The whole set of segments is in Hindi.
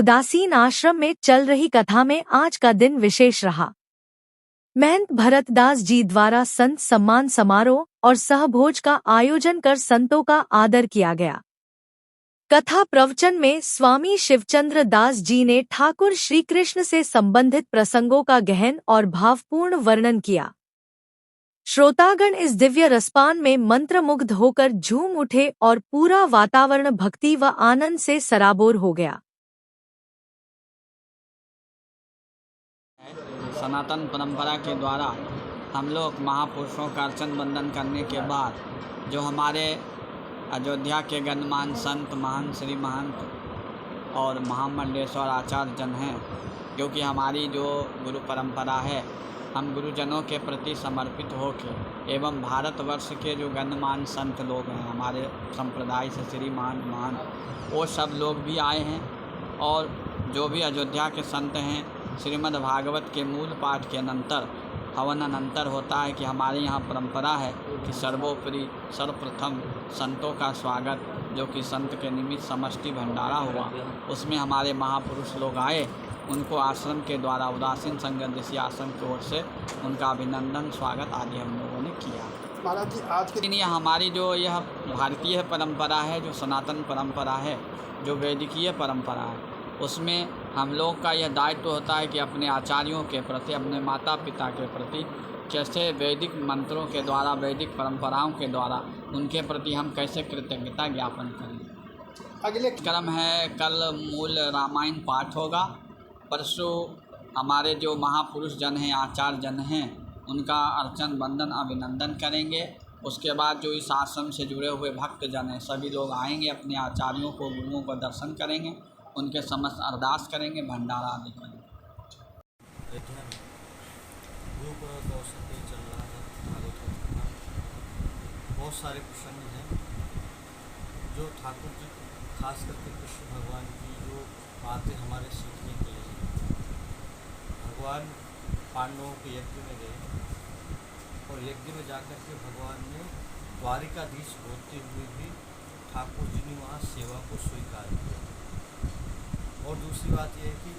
उदासीन आश्रम में चल रही कथा में आज का दिन विशेष रहा। महंत भरतदास जी द्वारा संत सम्मान समारोह और सहभोज का आयोजन कर संतों का आदर किया गया। कथा प्रवचन में स्वामी शिवचंद्र दास जी ने ठाकुर श्री कृष्ण से संबंधित प्रसंगों का गहन और भावपूर्ण वर्णन किया। श्रोतागण इस दिव्य रसपान में मंत्रमुग्ध होकर झूम उठे और पूरा वातावरण भक्ति व आनंद से सराबोर हो गया। सनातन परंपरा के द्वारा हम लोग महापुरुषों का अर्चन वंदन करने के बाद जो हमारे अयोध्या के गणमान्य संत महंत श्री महंत और महामंडलेश्वर आचार्य जन हैं, क्योंकि हमारी जो गुरु परंपरा है, हम गुरुजनों के प्रति समर्पित होकर एवं भारतवर्ष के जो गणमान्य संत लोग हैं हमारे संप्रदाय से श्रीमान महान, वो सब लोग भी आए हैं। और जो भी अयोध्या के संत हैं, श्रीमद् भागवत के मूल पाठ के अनंतर हवन अनंतर होता है कि हमारे यहाँ परंपरा है कि सर्वोपरि सर्वप्रथम संतों का स्वागत, जो कि संत के निमित्त समष्टि भंडारा हुआ, उसमें हमारे महापुरुष लोग आए, उनको आश्रम के द्वारा उदासीन संगत ऋषि आश्रम की ओर से उनका अभिनंदन स्वागत आदि हम लोगों ने किया। महाराज जी, आज के दिन यह हमारी जो यह भारतीय परंपरा है, जो सनातन परंपरा है, जो वैदिकीय परंपरा है, उसमें हम लोग का यह दायित्व होता है कि अपने आचार्यों के प्रति, अपने माता पिता के प्रति कैसे वैदिक मंत्रों के द्वारा, वैदिक परंपराओं के द्वारा उनके प्रति हम कैसे कृतज्ञता ज्ञापन करें। अगले क्रम है, कल मूल रामायण पाठ होगा, परसों हमारे जो महापुरुष जन हैं, आचार्य जन हैं, उनका अर्चन वंदन अभिनंदन करेंगे। उसके बाद जो इस आश्रम से जुड़े हुए भक्त जन हैं सभी लोग आएंगे, अपने आचार्यों को, गुरुओं को दर्शन करेंगे, उनके समस्त अरदास करेंगे, भंडारा आदि करेंगे। गुरु पर्व का अवसर पे चल रहा है भागवत कथा। बहुत सारे प्रसंग हैं जो ठाकुर जी, खास करके कृष्ण भगवान की जो बातें हमारे सीखने के लिए। भगवान पांडवों के यज्ञ में गए और यज्ञ में जाकर के भगवान ने द्वारिकाधीश होते हुए भी ठाकुर जी ने वहाँ सेवा को स्वीकार किया। और दूसरी बात यह है कि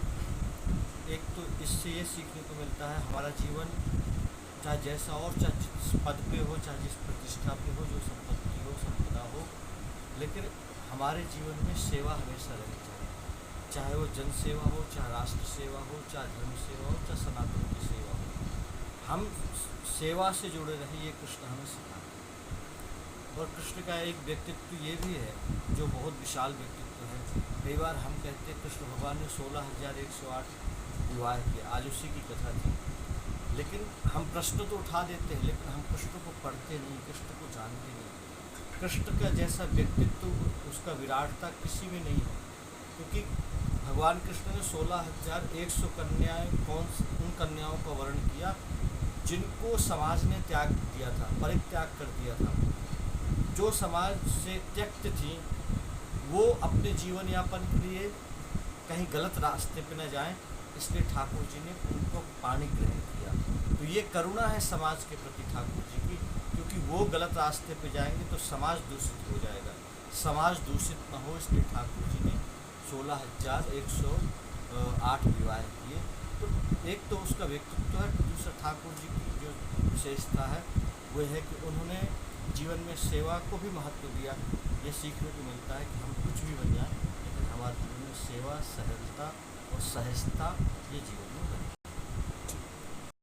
एक तो इससे ये सीखने को मिलता है, हमारा जीवन चाहे जैसा और चाहे जिस पद पे हो, चाहे जिस प्रतिष्ठा पे हो, जो संपत्ति हो, संपदा हो, लेकिन हमारे जीवन में सेवा हमेशा रहनी चाहिए। चाहे वो जन सेवा हो, चाहे राष्ट्र सेवा हो, चाहे धर्म सेवा हो, चाहे सनातन की सेवा हो, हम सेवा से जुड़े रहे, ये कृष्ण हमें सिखाते हैं। और कृष्ण का एक व्यक्तित्व ये भी है जो बहुत विशाल व्यक्तित्व है। कई बार हम कहते हैं कृष्ण भगवान ने 16,108 विवाह किए, आज उसी की कथा थी, लेकिन हम प्रश्न तो उठा देते हैं, लेकिन हम कृष्ण को पढ़ते नहीं, कृष्ण को जानते नहीं। कृष्ण का जैसा व्यक्तित्व, उसका विराटता किसी में नहीं है, क्योंकि भगवान कृष्ण ने 16,100 कन्याएं, उन कन्याओं का वर्णन किया जिनको समाज ने त्याग दिया था, परित्याग कर दिया था। जो समाज से त्यक्त थी वो अपने जीवन यापन के लिए कहीं गलत रास्ते पे न जाएं, इसलिए ठाकुर जी ने उनको पाणी ग्रहण किया। तो ये करुणा है समाज के प्रति ठाकुर जी की, क्योंकि वो गलत रास्ते पे जाएंगे तो समाज दूषित हो जाएगा। समाज दूषित न हो, इसलिए ठाकुर जी ने 16,108 विवाह किए। तो एक तो उसका व्यक्तित्व है, दूसरा ठाकुर जी की जो विशेषता है वो है कि उन्होंने जीवन में सेवा को भी महत्व दिया। ये सीखने को मिलता है कि हम कुछ भी बन जाएं, लेकिन हमारे जीवन में सेवा, सरलता और सहजता ये जीवन में